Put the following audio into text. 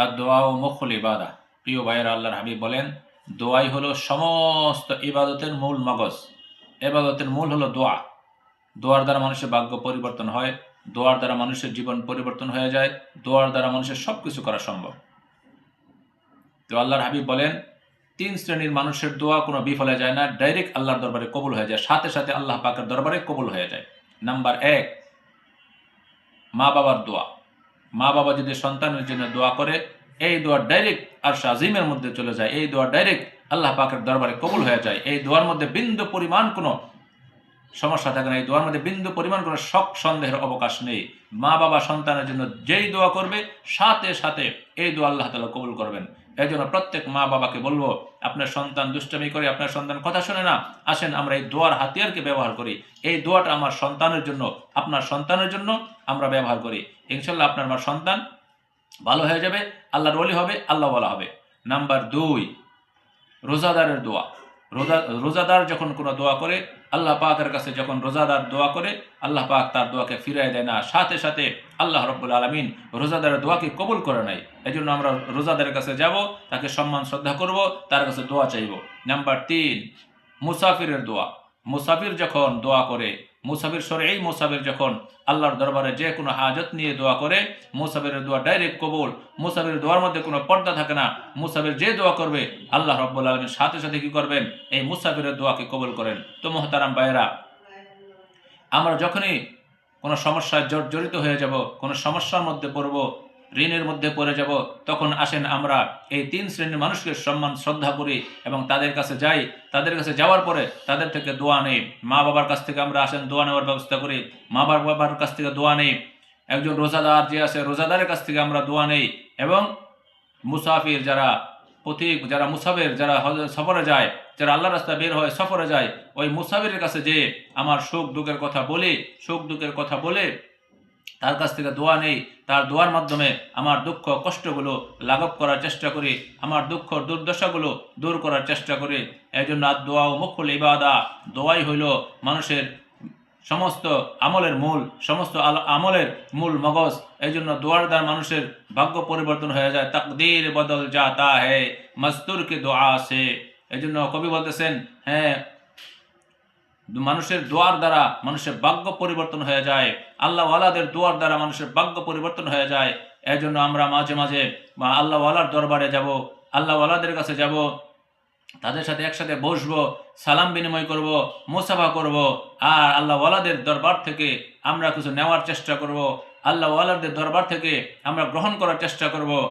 আর দোয়া ও মুখুল ইবাদা। প্রিয় ভাইয়েরা, আল্লাহর হাবিব বলেন, দোয়াই হলো সমস্ত ইবাদতের মূল মগজ। ইবাদতের মূল হলো দোয়া। দোয়ার দ্বারা মানুষের ভাগ্য পরিবর্তন হয়, দোয়ার দ্বারা মানুষের জীবন পরিবর্তন হয়ে যায়, দোয়ার দ্বারা মানুষের সবকিছু করা সম্ভব। তো আল্লাহর হাবিব বলেন, ৩ শ্রেণীর মানুষের দোয়া কোনো বিফলে যায় না, ডাইরেক্ট আল্লাহর দরবারে কবুল হয়ে যায়, সাথে সাথে আল্লাহ পাকের দরবারে কবুল হয়ে যায়। নাম্বার ১, মা বাবার দোয়া। মা বাবা যদি সন্তানের জন্য দোয়া করে, এই দোয়া ডাইরেক্ট আরশ আজিমের মধ্যে চলে যায়, এই দোয়া ডাইরেক্ট আল্লাহ পাকের দরবারে কবুল হয়ে যায়। এই দোয়ার মধ্যে বিন্দু পরিমাণ কোনো সমস্যা থাকে না, এই দোয়ার মধ্যে বিন্দু পরিমাণ কোনো শক সন্দেহের অবকাশ নেই। মা বাবা সন্তানের জন্য যেই দোয়া করবে, সাথে সাথে এই দোয়া আল্লাহ তাআলা কবুল করবেন। এই জন্য প্রত্যেক মা বাবাকে বলবো, আপনার সন্তান দুষ্টামি করে, আপনার সন্তান কথা শোনে না, আসেন আমরা এই দোয়ার হাতিয়ারকে ব্যবহার করি। এই দোয়াটা আমার সন্তানের জন্য, আপনার সন্তানের জন্য আমরা ব্যবহার করি। ইনশাল্লাহ আপনার আমার সন্তান ভালো হয়ে যাবে, আল্লাহর ওলি হবে, আল্লাহ বলা হবে। নাম্বার ২, রোজাদারের দোয়া। রোজাদার যখন কোনো দোয়া করে, আল্লাহ পাকের কাছে যখন রোজাদার দোয়া করে, আল্লাহ পাক তার দোয়াকে ফিরিয়ে দেয় না, সাথে সাথে আল্লাহ রাব্বুল আলামিন রোজাদারের দোয়াকে কবুল করে নেয়। এজন্য আমরা রোজাদারের কাছে যাব, তাকে সম্মান শ্রদ্ধা করব, তার কাছে দোয়া চাইব। নাম্বার ৩, মুসাফিরের দোয়া। মুসাফির যখন দোয়া করে, মুসাফির শরঈ মুসাফির যখন আল্লাহর দরবারে যে কোনো হাজত নিয়ে দোয়া করে, মুসাফিরের দোয়া ডাইরেক্ট কবুল। মুসাফিরের দোয়ার মধ্যে কোনো পর্দা থাকে না। মুসাফির যে দোয়া করবে, আল্লাহ রাব্বুল আলামিন সাথে সাথে কি করবেন? এই মুসাফিরের দোয়াকে কবুল করেন। তো মুহতারাম ভাইয়েরা, আমরা যখনই কোনো সমস্যায় জর্জরিত হয়ে যাব, কোনো সমস্যার মধ্যে পড়ব, ঋণের মধ্যে পড়ে যাব, তখন আসেন আমরা এই ৩ শ্রেণীর মানুষকে সম্মান শ্রদ্ধা করি এবং তাদের কাছে যাই। তাদের কাছে যাওয়ার পরে তাদের থেকে দোয়া নেই। মা বাবার কাছ থেকে আমরা আসেন দোয়া নেওয়ার ব্যবস্থা করি, মা বাবার কাছ থেকে দোয়া নেই। একজন রোজাদার যে আছে, রোজাদারের কাছ থেকে আমরা দোয়া নেই। এবং মুসাফির যারা, পথিক যারা, মুসাফির যারা সফরে যায়, যারা আল্লাহর রাস্তায় বের হয় সফরে যায়, ওই মুসাফিরের কাছে যে আমার সুখ দুঃখের কথা বলে, সুখ দুঃখের কথা বলে তার কাছ থেকে দোয়া নেই। তার দোয়ার মাধ্যমে আমার দুঃখ কষ্টগুলো লাঘব করার চেষ্টা করি, আমার দুঃখ দুর্দশাগুলো দূর করার চেষ্টা করি। এই জন্য দোয়া ও মুখুল ইবাদা। দোয়াই হইল মানুষের সমস্ত আমলের মূল, সমস্ত আমলের মূল মগজ। এই জন্য দোয়ার দ্বারা মানুষের ভাগ্য পরিবর্তন হয়ে যায়। তাকদীর বদল যাতা হ্যায় মজদুর কি দোয়া সে। এই জন্য কবি বলতেছেন, হ্যাঁ, মানুষের দোয়ার দ্বারা মানুষের ভাগ্য পরিবর্তন হয়ে যায়, আল্লাহ ওয়ালাদের দোয়ার দ্বারা মানুষের ভাগ্য পরিবর্তন হয়ে যায়। এই জন্য আমরা মাঝে মাঝে আল্লাহ ওয়ালার দরবারে যাব, আল্লাহ ওয়ালাদের কাছে যাব, তাদের সাথে একসাথে বসবো, সালাম বিনিময় করব, মুসাফা করব, আর আল্লাহ ওয়ালাদের দরবার থেকে আমরা কিছু নেওয়ার চেষ্টা করব, আল্লাহ ওয়ালাদের দরবার থেকে আমরা গ্রহণ করার চেষ্টা করব।